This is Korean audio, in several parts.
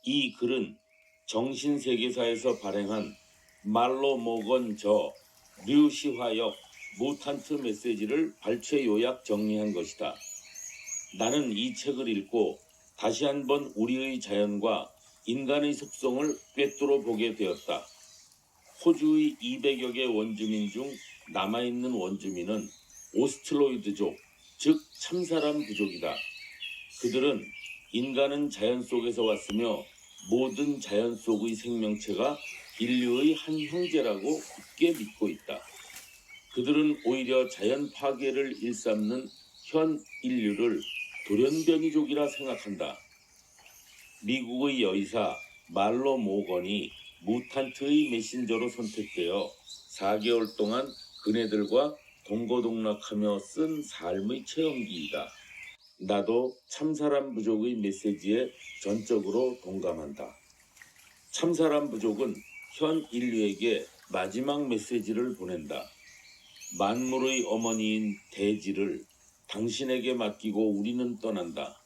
이 글은 정신세계사에서 발행한 말로 모건 저 류시화역 무탄트 메시지를 발췌 요약 정리한 것이다. 나는 이 책을 읽고 다시 한번 우리의 자연과 인간의 속성을 꿰뚫어 보게 되었다. 호주의 200여 개 원주민 중 남아있는 원주민은 오스트로이드족, 즉 참사람 부족이다. 그들은 인간은 자연 속에서 왔으며 모든 자연 속의 생명체가 인류의 한 형제라고 굳게 믿고 있다. 그들은 오히려 자연 파괴를 일삼는 현 인류를 돌연변이족이라 생각한다. 미국의 여의사 말로 모건이 무탄트의 메신저로 선택되어 4개월 동안 그네들과 동거동락하며 쓴 삶의 체험기이다. 나도 참사람 부족의 메시지에 전적으로 동감한다. 참사람 부족은 현 인류에게 마지막 메시지를 보낸다. 만물의 어머니인 대지를 당신에게 맡기고 우리는 떠난다.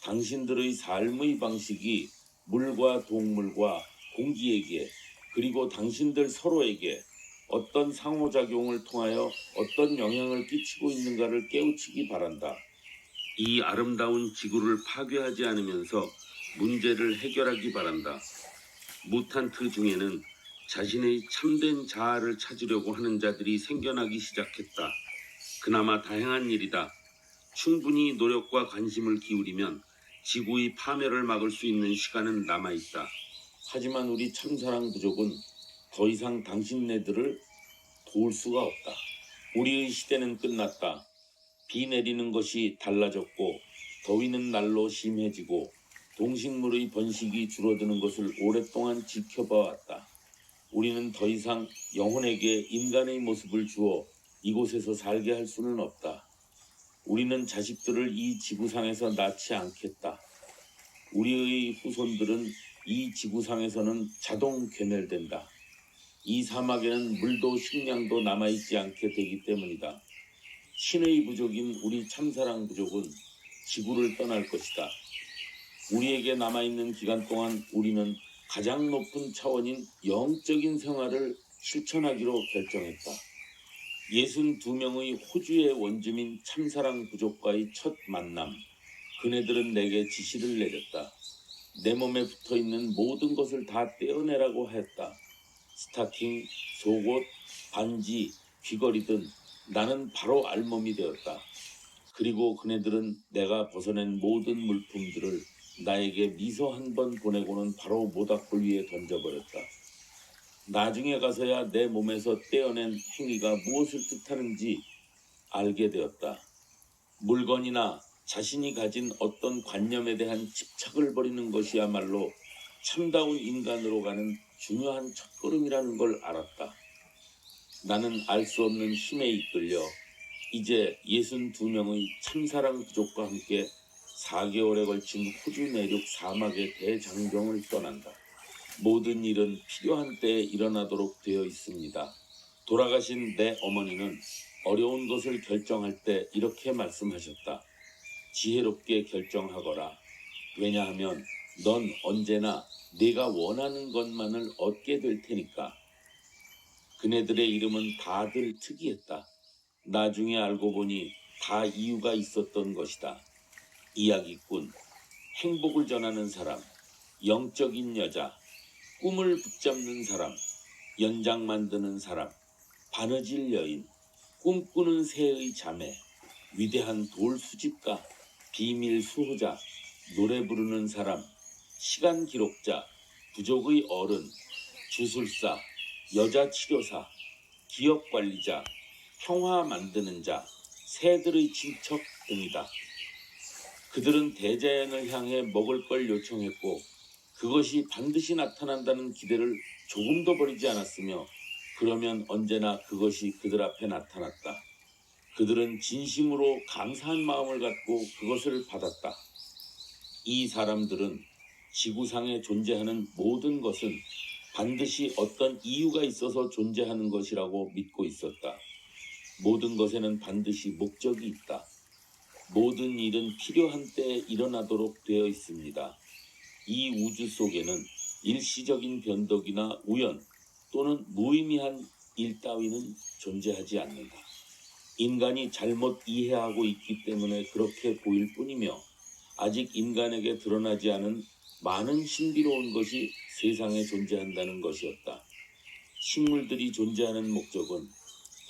당신들의 삶의 방식이 물과 동물과 공기에게 그리고 당신들 서로에게 어떤 상호작용을 통하여 어떤 영향을 끼치고 있는가를 깨우치기 바란다. 이 아름다운 지구를 파괴하지 않으면서 문제를 해결하기 바란다. 무탄트 중에는 자신의 참된 자아를 찾으려고 하는 자들이 생겨나기 시작했다. 그나마 다행한 일이다. 충분히 노력과 관심을 기울이면 지구의 파멸을 막을 수 있는 시간은 남아있다. 하지만 우리 참사랑 부족은 더 이상 당신네들을 도울 수가 없다. 우리의 시대는 끝났다. 비 내리는 것이 달라졌고 더위는 날로 심해지고 동식물의 번식이 줄어드는 것을 오랫동안 지켜봐왔다. 우리는 더 이상 영혼에게 인간의 모습을 주어 이곳에서 살게 할 수는 없다. 우리는 자식들을 이 지구상에서 낳지 않겠다. 우리의 후손들은 이 지구상에서는 자동 괴멸된다. 이 사막에는 물도 식량도 남아있지 않게 되기 때문이다. 신의 부족인 우리 참사랑 부족은 지구를 떠날 것이다. 우리에게 남아있는 기간 동안 우리는 가장 높은 차원인 영적인 생활을 실천하기로 결정했다. 62명의 호주의 원주민 참사랑 부족과의 첫 만남. 그네들은 내게 지시를 내렸다. 내 몸에 붙어있는 모든 것을 다 떼어내라고 했다. 스타킹, 속옷, 반지, 귀걸이 등 나는 바로 알몸이 되었다. 그리고 그네들은 내가 벗어낸 모든 물품들을 나에게 미소 한 번 보내고는 바로 모닥불 위에 던져버렸다. 나중에 가서야 내 몸에서 떼어낸 행위가 무엇을 뜻하는지 알게 되었다. 물건이나 자신이 가진 어떤 관념에 대한 집착을 버리는 것이야말로 참다운 인간으로 가는 중요한 첫걸음이라는 걸 알았다. 나는 알 수 없는 힘에 이끌려 이제 62명의 참사랑 부족과 함께 4개월에 걸친 호주 내륙 사막의 대장정을 떠난다. 모든 일은 필요한 때에 일어나도록 되어 있습니다. 돌아가신 내 어머니는 어려운 것을 결정할 때 이렇게 말씀하셨다. 지혜롭게 결정하거라. 왜냐하면 넌 언제나 네가 원하는 것만을 얻게 될 테니까. 그네들의 이름은 다들 특이했다. 나중에 알고 보니 다 이유가 있었던 것이다. 이야기꾼, 행복을 전하는 사람, 영적인 여자, 꿈을 붙잡는 사람, 연장 만드는 사람, 바느질 여인, 꿈꾸는 새의 자매, 위대한 돌 수집가, 비밀 수호자, 노래 부르는 사람, 시간 기록자, 부족의 어른, 주술사, 여자 치료사, 기업 관리자, 평화 만드는 자, 새들의 친척 등이다. 그들은 대자연을 향해 먹을 걸 요청했고 그것이 반드시 나타난다는 기대를 조금도 버리지 않았으며 그러면 언제나 그것이 그들 앞에 나타났다. 그들은 진심으로 감사한 마음을 갖고 그것을 받았다. 이 사람들은 지구상에 존재하는 모든 것은 반드시 어떤 이유가 있어서 존재하는 것이라고 믿고 있었다. 모든 것에는 반드시 목적이 있다. 모든 일은 필요한 때에 일어나도록 되어 있습니다. 이 우주 속에는 일시적인 변덕이나 우연 또는 무의미한 일 따위는 존재하지 않는다. 인간이 잘못 이해하고 있기 때문에 그렇게 보일 뿐이며 아직 인간에게 드러나지 않은 많은 신비로운 것이 세상에 존재한다는 것이었다. 식물들이 존재하는 목적은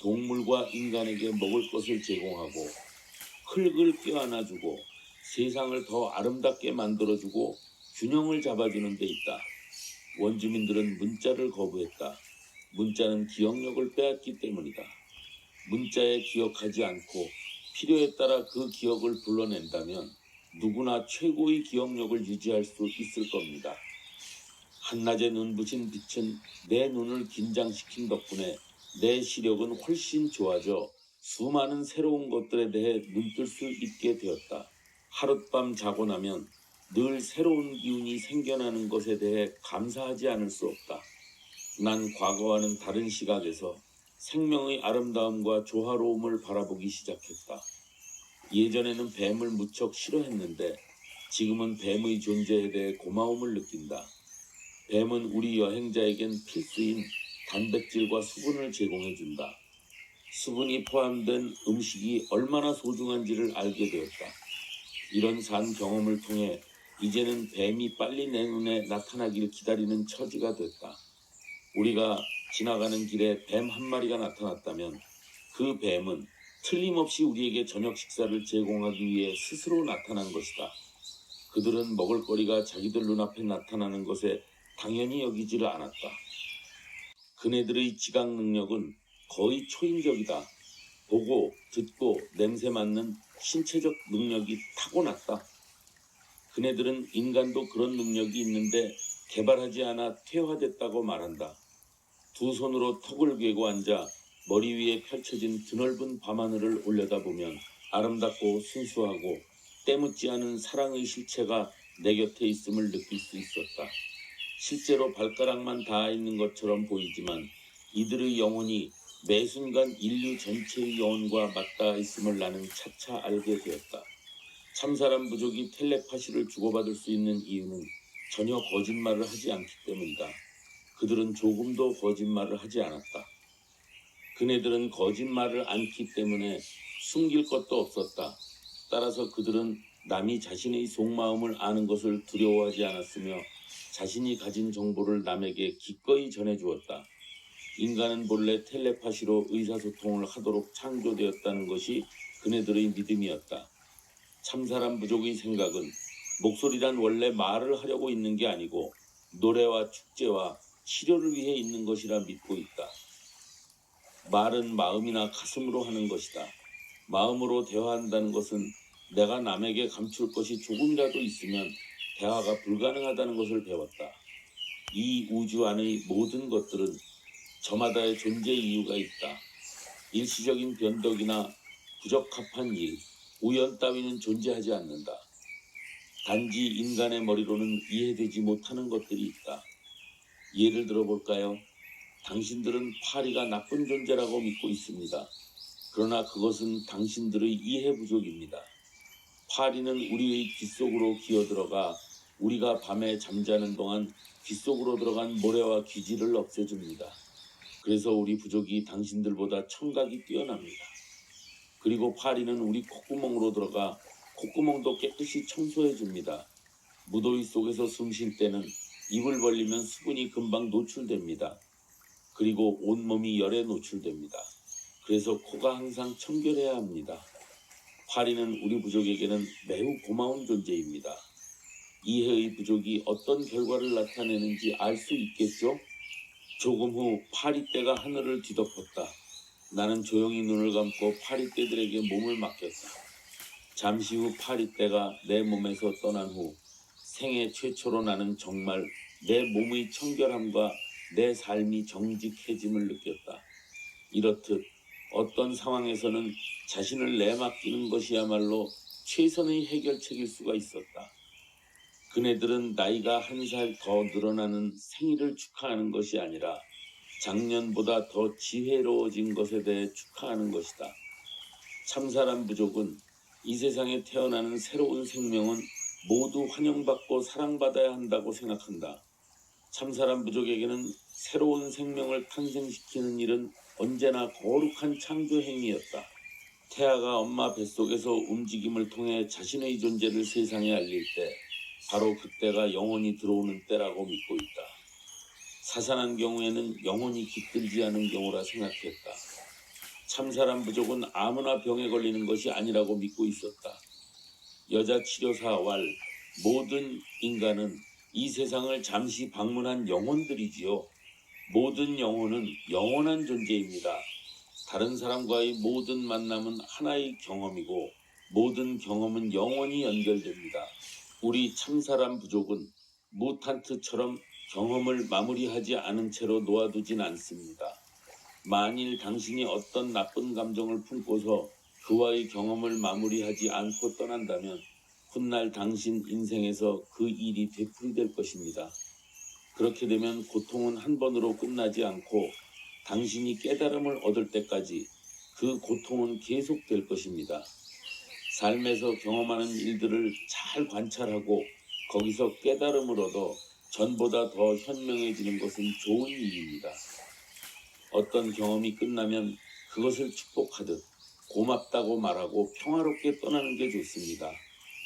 동물과 인간에게 먹을 것을 제공하고 흙을 껴안아주고 세상을 더 아름답게 만들어주고 균형을 잡아주는 데 있다. 원주민들은 문자를 거부했다. 문자는 기억력을 빼앗기 때문이다. 문자에 기억하지 않고 필요에 따라 그 기억을 불러낸다면 누구나 최고의 기억력을 유지할 수 있을 겁니다. 한낮에 눈부신 빛은 내 눈을 긴장시킨 덕분에 내 시력은 훨씬 좋아져 수많은 새로운 것들에 대해 눈뜰 수 있게 되었다. 하룻밤 자고 나면 늘 새로운 기운이 생겨나는 것에 대해 감사하지 않을 수 없다. 난 과거와는 다른 시각에서 생명의 아름다움과 조화로움을 바라보기 시작했다. 예전에는 뱀을 무척 싫어했는데 지금은 뱀의 존재에 대해 고마움을 느낀다. 뱀은 우리 여행자에겐 필수인 단백질과 수분을 제공해준다. 수분이 포함된 음식이 얼마나 소중한지를 알게 되었다. 이런 산 경험을 통해 이제는 뱀이 빨리 내 눈에 나타나길 기다리는 처지가 됐다. 우리가 지나가는 길에 뱀 한 마리가 나타났다면 그 뱀은 틀림없이 우리에게 저녁 식사를 제공하기 위해 스스로 나타난 것이다. 그들은 먹을거리가 자기들 눈앞에 나타나는 것에 당연히 여기지를 않았다. 그네들의 지각 능력은 거의 초인적이다. 보고, 듣고, 냄새 맡는 신체적 능력이 타고났다. 그네들은 인간도 그런 능력이 있는데 개발하지 않아 퇴화됐다고 말한다. 두 손으로 턱을 괴고 앉아 머리 위에 펼쳐진 드넓은 밤하늘을 올려다보면 아름답고 순수하고 때묻지 않은 사랑의 실체가 내 곁에 있음을 느낄 수 있었다. 실제로 발가락만 닿아 있는 것처럼 보이지만 이들의 영혼이 매 순간 인류 전체의 영혼과 맞닿아 있음을 나는 차차 알게 되었다. 참사람 부족이 텔레파시를 주고받을 수 있는 이유는 전혀 거짓말을 하지 않기 때문이다. 그들은 조금도 거짓말을 하지 않았다. 그네들은 거짓말을 않기 때문에 숨길 것도 없었다. 따라서 그들은 남이 자신의 속마음을 아는 것을 두려워하지 않았으며 자신이 가진 정보를 남에게 기꺼이 전해주었다. 인간은 본래 텔레파시로 의사소통을 하도록 창조되었다는 것이 그네들의 믿음이었다. 참사람 부족의 생각은 목소리란 원래 말을 하려고 있는 게 아니고 노래와 축제와 치료를 위해 있는 것이라 믿고 있다. 말은 마음이나 가슴으로 하는 것이다. 마음으로 대화한다는 것은 내가 남에게 감출 것이 조금이라도 있으면 대화가 불가능하다는 것을 배웠다. 이 우주 안의 모든 것들은 저마다의 존재 이유가 있다. 일시적인 변덕이나 부적합한 일, 우연 따위는 존재하지 않는다. 단지 인간의 머리로는 이해되지 못하는 것들이 있다. 예를 들어볼까요? 당신들은 파리가 나쁜 존재라고 믿고 있습니다. 그러나 그것은 당신들의 이해 부족입니다. 파리는 우리의 귓속으로 기어들어가 우리가 밤에 잠자는 동안 귓속으로 들어간 모래와 기지를 없애줍니다. 그래서 우리 부족이 당신들보다 청각이 뛰어납니다. 그리고 파리는 우리 콧구멍으로 들어가 콧구멍도 깨끗이 청소해줍니다. 무더위 속에서 숨 쉴 때는 입을 벌리면 수분이 금방 노출됩니다. 그리고 온몸이 열에 노출됩니다. 그래서 코가 항상 청결해야 합니다. 파리는 우리 부족에게는 매우 고마운 존재입니다. 이해의 부족이 어떤 결과를 나타내는지 알 수 있겠죠? 조금 후 파리떼가 하늘을 뒤덮었다. 나는 조용히 눈을 감고 파리떼들에게 몸을 맡겼다. 잠시 후 파리떼가 내 몸에서 떠난 후 생애 최초로 나는 정말 내 몸의 청결함과 내 삶이 정직해짐을 느꼈다. 이렇듯 어떤 상황에서는 자신을 내맡기는 것이야말로 최선의 해결책일 수가 있었다. 그네들은 나이가 한 살 더 늘어나는 생일을 축하하는 것이 아니라 작년보다 더 지혜로워진 것에 대해 축하하는 것이다. 참사람 부족은 이 세상에 태어나는 새로운 생명은 모두 환영받고 사랑받아야 한다고 생각한다. 참사람 부족에게는 새로운 생명을 탄생시키는 일은 언제나 거룩한 창조 행위였다. 태아가 엄마 뱃속에서 움직임을 통해 자신의 존재를 세상에 알릴 때 바로 그때가 영혼이 들어오는 때라고 믿고 있다. 사산한 경우에는 영혼이 깃들지 않은 경우라 생각했다. 참사람 부족은 아무나 병에 걸리는 것이 아니라고 믿고 있었다. 여자 치료사 왈 모든 인간은 이 세상을 잠시 방문한 영혼들이지요. 모든 영혼은 영원한 존재입니다. 다른 사람과의 모든 만남은 하나의 경험이고 모든 경험은 영원히 연결됩니다. 우리 참사람 부족은 무탄트처럼 경험을 마무리하지 않은 채로 놓아두진 않습니다. 만일 당신이 어떤 나쁜 감정을 품고서 그와의 경험을 마무리하지 않고 떠난다면 훗날 당신 인생에서 그 일이 되풀이될 것입니다. 그렇게 되면 고통은 한 번으로 끝나지 않고 당신이 깨달음을 얻을 때까지 그 고통은 계속될 것입니다. 삶에서 경험하는 일들을 잘 관찰하고 거기서 깨달음을 얻어 전보다 더 현명해지는 것은 좋은 일입니다. 어떤 경험이 끝나면 그것을 축복하듯 고맙다고 말하고 평화롭게 떠나는 게 좋습니다.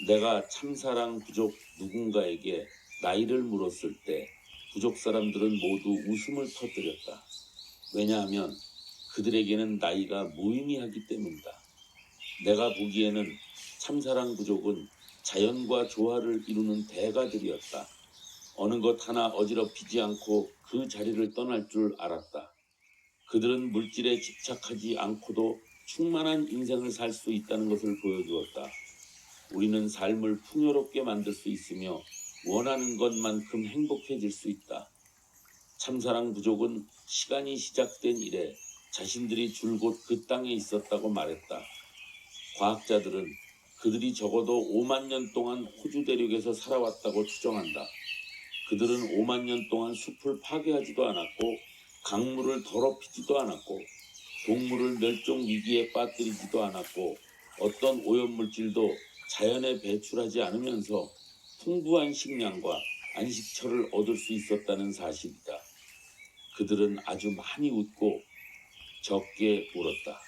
내가 참사랑 부족 누군가에게 나이를 물었을 때 부족 사람들은 모두 웃음을 터뜨렸다. 왜냐하면 그들에게는 나이가 무의미하기 때문이다. 내가 보기에는 참사랑 부족은 자연과 조화를 이루는 대가들이었다. 어느 것 하나 어지럽히지 않고 그 자리를 떠날 줄 알았다. 그들은 물질에 집착하지 않고도 충만한 인생을 살 수 있다는 것을 보여주었다. 우리는 삶을 풍요롭게 만들 수 있으며 원하는 것만큼 행복해질 수 있다. 참사랑 부족은 시간이 시작된 이래 자신들이 줄곧 그 땅에 있었다고 말했다. 과학자들은 그들이 적어도 5만 년 동안 호주 대륙에서 살아왔다고 추정한다. 그들은 5만 년 동안 숲을 파괴하지도 않았고 강물을 더럽히지도 않았고 동물을 멸종 위기에 빠뜨리지도 않았고 어떤 오염물질도 자연에 배출하지 않으면서 풍부한 식량과 안식처를 얻을 수 있었다는 사실이다. 그들은 아주 많이 웃고 적게 울었다.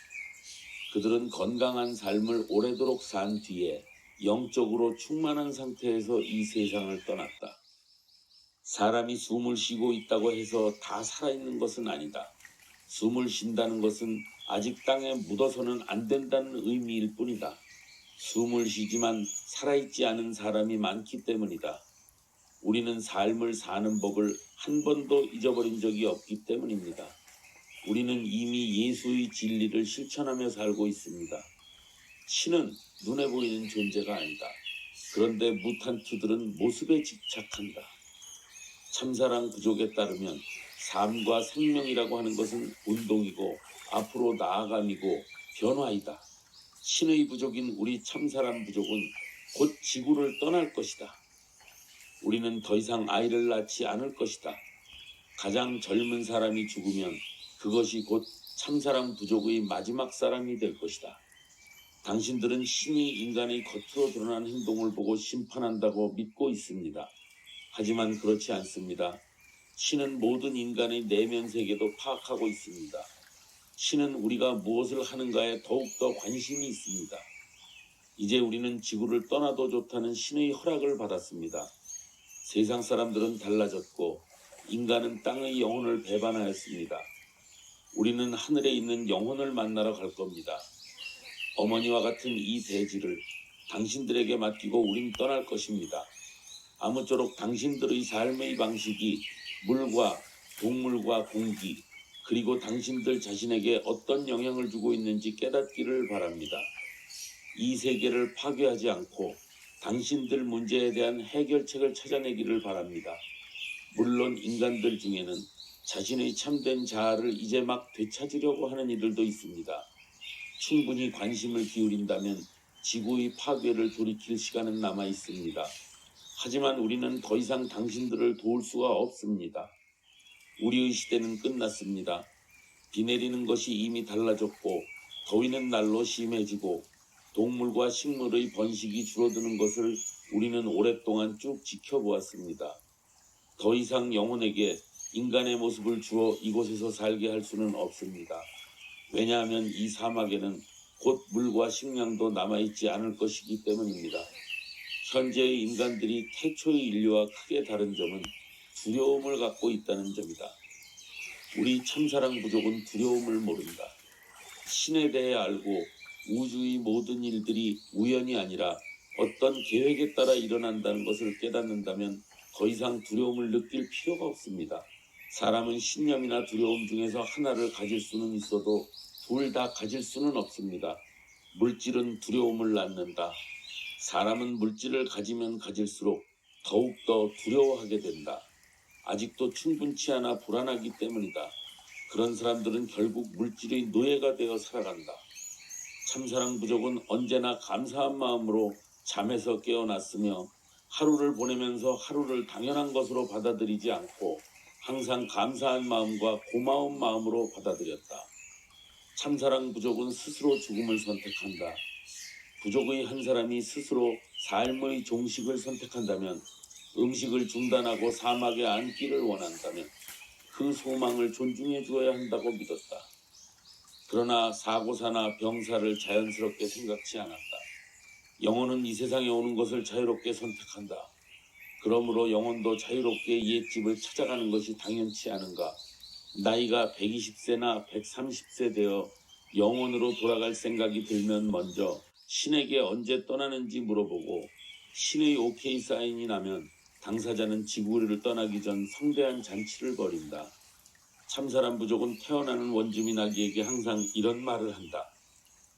그들은 건강한 삶을 오래도록 산 뒤에 영적으로 충만한 상태에서 이 세상을 떠났다. 사람이 숨을 쉬고 있다고 해서 다 살아있는 것은 아니다. 숨을 쉰다는 것은 아직 땅에 묻어서는 안 된다는 의미일 뿐이다. 숨을 쉬지만 살아있지 않은 사람이 많기 때문이다. 우리는 삶을 사는 법을 한 번도 잊어버린 적이 없기 때문입니다. 우리는 이미 예수의 진리를 실천하며 살고 있습니다. 신은 눈에 보이는 존재가 아니다. 그런데 무탄투들은 모습에 집착한다. 참사랑 부족에 따르면 삶과 생명이라고 하는 것은 운동이고 앞으로 나아감이고 변화이다. 신의 부족인 우리 참사람 부족은 곧 지구를 떠날 것이다. 우리는 더 이상 아이를 낳지 않을 것이다. 가장 젊은 사람이 죽으면 그것이 곧 참사람 부족의 마지막 사람이 될 것이다. 당신들은 신이 인간의 겉으로 드러난 행동을 보고 심판한다고 믿고 있습니다. 하지만 그렇지 않습니다. 신은 모든 인간의 내면 세계도 파악하고 있습니다. 신은 우리가 무엇을 하는가에 더욱더 관심이 있습니다. 이제 우리는 지구를 떠나도 좋다는 신의 허락을 받았습니다. 세상 사람들은 달라졌고 인간은 땅의 영혼을 배반하였습니다. 우리는 하늘에 있는 영혼을 만나러 갈 겁니다. 어머니와 같은 이 대지를 당신들에게 맡기고 우린 떠날 것입니다. 아무쪼록 당신들의 삶의 방식이 물과 동물과 공기 그리고 당신들 자신에게 어떤 영향을 주고 있는지 깨닫기를 바랍니다. 이 세계를 파괴하지 않고 당신들 문제에 대한 해결책을 찾아내기를 바랍니다. 물론 인간들 중에는 자신의 참된 자아를 이제 막 되찾으려고 하는 이들도 있습니다. 충분히 관심을 기울인다면 지구의 파괴를 돌이킬 시간은 남아 있습니다. 하지만 우리는 더 이상 당신들을 도울 수가 없습니다. 우리의 시대는 끝났습니다. 비 내리는 것이 이미 달라졌고 더위는 날로 심해지고 동물과 식물의 번식이 줄어드는 것을 우리는 오랫동안 쭉 지켜보았습니다. 더 이상 영혼에게 인간의 모습을 주어 이곳에서 살게 할 수는 없습니다. 왜냐하면 이 사막에는 곧 물과 식량도 남아있지 않을 것이기 때문입니다. 현재의 인간들이 태초의 인류와 크게 다른 점은 두려움을 갖고 있다는 점이다. 우리 참사랑 부족은 두려움을 모른다. 신에 대해 알고 우주의 모든 일들이 우연이 아니라 어떤 계획에 따라 일어난다는 것을 깨닫는다면 더 이상 두려움을 느낄 필요가 없습니다. 사람은 신념이나 두려움 중에서 하나를 가질 수는 있어도 둘 다 가질 수는 없습니다. 물질은 두려움을 낳는다. 사람은 물질을 가지면 가질수록 더욱더 두려워하게 된다. 아직도 충분치 않아 불안하기 때문이다. 그런 사람들은 결국 물질의 노예가 되어 살아간다. 참사랑 부족은 언제나 감사한 마음으로 잠에서 깨어났으며 하루를 보내면서 하루를 당연한 것으로 받아들이지 않고 항상 감사한 마음과 고마운 마음으로 받아들였다. 참사랑 부족은 스스로 죽음을 선택한다. 부족의 한 사람이 스스로 삶의 종식을 선택한다면, 음식을 중단하고 사막에 앉기를 원한다면 그 소망을 존중해 주어야 한다고 믿었다. 그러나 사고사나 병사를 자연스럽게 생각지 않았다. 영혼은 이 세상에 오는 것을 자유롭게 선택한다. 그러므로 영혼도 자유롭게 옛집을 찾아가는 것이 당연치 않은가? 나이가 120세나 130세 되어 영혼으로 돌아갈 생각이 들면 먼저 신에게 언제 떠나는지 물어보고 신의 오케이 사인이 나면 당사자는 지구를 떠나기 전 성대한 잔치를 벌인다. 참사람 부족은 태어나는 원주민 아기에게 항상 이런 말을 한다.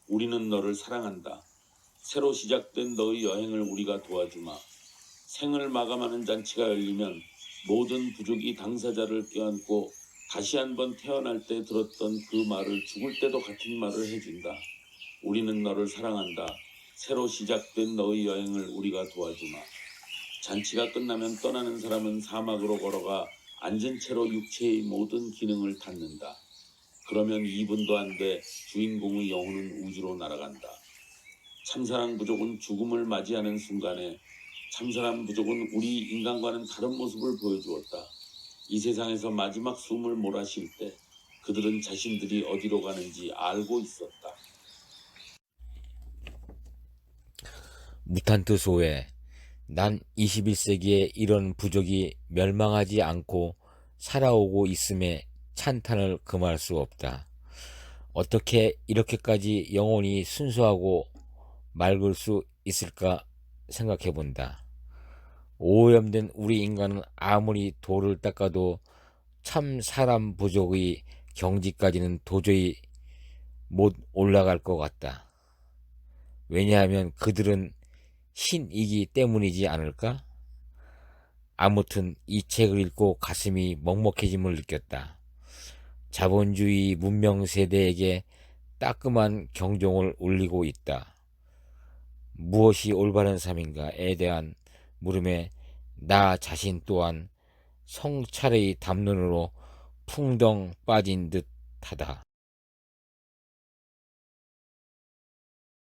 우리는 너를 사랑한다. 새로 시작된 너의 여행을 우리가 도와주마. 생을 마감하는 잔치가 열리면 모든 부족이 당사자를 껴안고 다시 한번 태어날 때 들었던 그 말을 죽을 때도 같은 말을 해준다. 우리는 너를 사랑한다. 새로 시작된 너의 여행을 우리가 도와주마. 잔치가 끝나면 떠나는 사람은 사막으로 걸어가 앉은 채로 육체의 모든 기능을 닫는다. 그러면 2분도 안 돼 주인공의 영혼은 우주로 날아간다. 참사랑 부족은 죽음을 맞이하는 순간에 참사랑 부족은 우리 인간과는 다른 모습을 보여주었다. 이 세상에서 마지막 숨을 몰아쉴 때 그들은 자신들이 어디로 가는지 알고 있었다. 무탄트 소회. 난 21세기에 이런 부족이 멸망하지 않고 살아오고 있음에 찬탄을 금할 수 없다. 어떻게 이렇게까지 영혼이 순수하고 맑을 수 있을까 생각해 본다. 오염된 우리 인간은 아무리 돌을 닦아도 참 사람 부족의 경지까지는 도저히 못 올라갈 것 같다. 왜냐하면 그들은 신이기 때문이지 않을까? 아무튼 이 책을 읽고 가슴이 먹먹해짐을 느꼈다. 자본주의 문명 세대에게 따끔한 경종을 울리고 있다. 무엇이 올바른 삶인가에 대한 물음에 나 자신 또한 성찰의 담론으로 풍덩 빠진 듯하다.